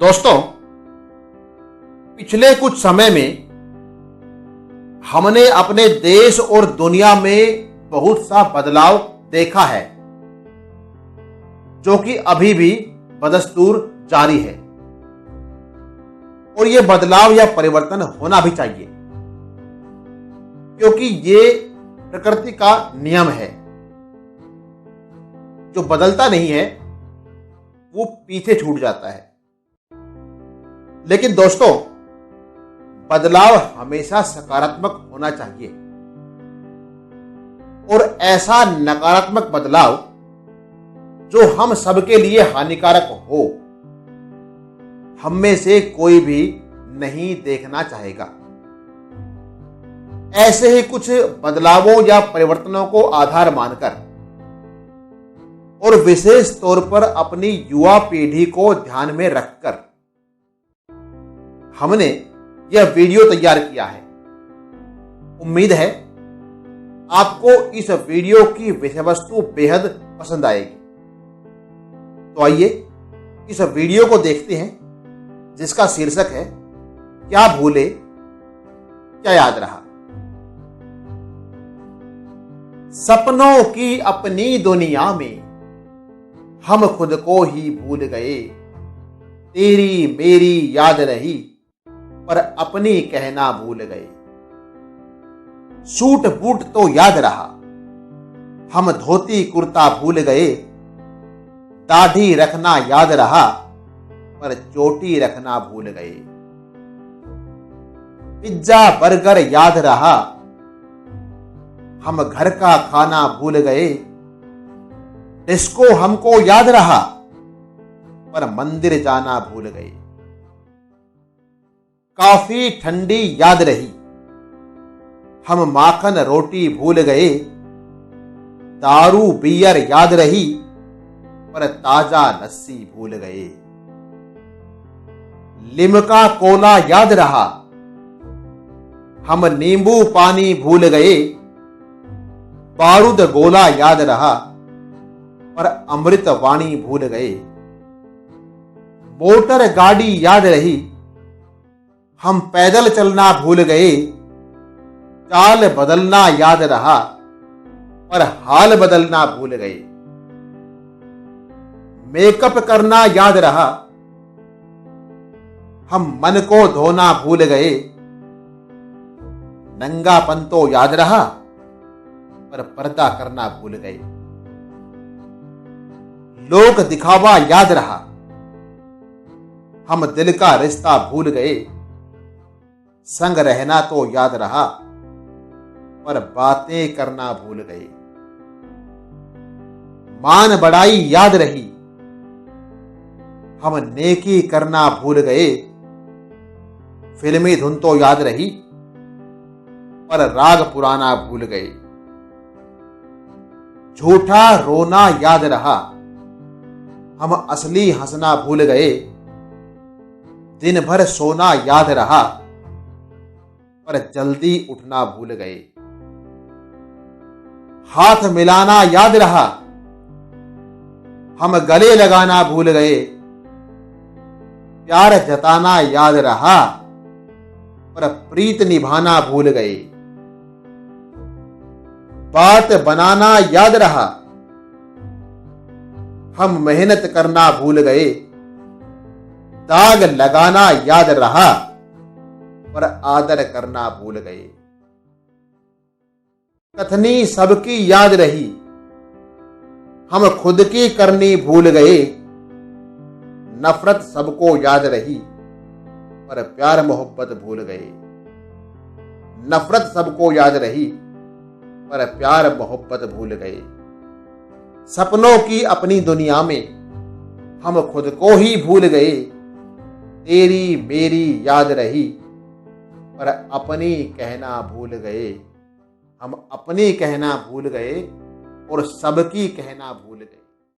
दोस्तों, पिछले कुछ समय में हमने अपने देश और दुनिया में बहुत सा बदलाव देखा है, जो कि अभी भी बदस्तूर जारी है। और ये बदलाव या परिवर्तन होना भी चाहिए, क्योंकि ये प्रकृति का नियम है। जो बदलता नहीं है वो पीछे छूट जाता है। लेकिन दोस्तों, बदलाव हमेशा सकारात्मक होना चाहिए, और ऐसा नकारात्मक बदलाव जो हम सबके लिए हानिकारक हो, हम में से कोई भी नहीं देखना चाहेगा। ऐसे ही कुछ बदलावों या परिवर्तनों को आधार मानकर और विशेष तौर पर अपनी युवा पीढ़ी को ध्यान में रखकर हमने यह वीडियो तैयार किया है। उम्मीद है आपको इस वीडियो की विषय वस्तु बेहद पसंद आएगी। तो आइए इस वीडियो को देखते हैं, जिसका शीर्षक है क्या भूले क्या याद रहा। सपनों की अपनी दुनिया में हम खुद को ही भूल गए। तेरी मेरी याद रही पर अपनी कहना भूल गए। सूट बूट तो याद रहा, हम धोती कुर्ता भूल गए। दाढ़ी रखना याद रहा पर चोटी रखना भूल गए। पिज्जा बर्गर याद रहा, हम घर का खाना भूल गए। डिस्को हमको याद रहा पर मंदिर जाना भूल गए। काफी ठंडी याद रही, हम माखन रोटी भूल गए। दारू बियर याद रही पर ताजा लस्सी भूल गए। लिमका कोला याद रहा, हम नींबू पानी भूल गए। बारूद गोला याद रहा पर अमृत वाणी भूल गए। मोटर गाड़ी याद रही, हम पैदल चलना भूल गए। चाल बदलना याद रहा पर हाल बदलना भूल गए। मेकअप करना याद रहा, हम मन को धोना भूल गए। नंगापन तो याद रहा पर पर्दा करना भूल गए। लोक दिखावा याद रहा, हम दिल का रिश्ता भूल गए। संग रहना तो याद रहा पर बातें करना भूल गए। मान बढ़ाई याद रही, हम नेकी करना भूल गए। फिल्मी धुन तो याद रही पर राग पुराना भूल गए। झूठा रोना याद रहा, हम असली हंसना भूल गए। दिन भर सोना याद रहा पर जल्दी उठना भूल गए। हाथ मिलाना याद रहा, हम गले लगाना भूल गए। प्यार जताना याद रहा पर प्रीत निभाना भूल गए। बात बनाना याद रहा, हम मेहनत करना भूल गए। दाग लगाना याद रहा पर आदर करना भूल गए। कथनी सबकी याद रही, हम खुद की करनी भूल गए। नफरत सबको याद रही पर प्यार मोहब्बत भूल गए। नफरत सबको याद रही पर प्यार मोहब्बत भूल गए। सपनों की अपनी दुनिया में हम खुद को ही भूल गए। तेरी मेरी याद रही पर अपनी कहना भूल गए। हम अपनी कहना भूल गए और सबकी कहना भूल गए।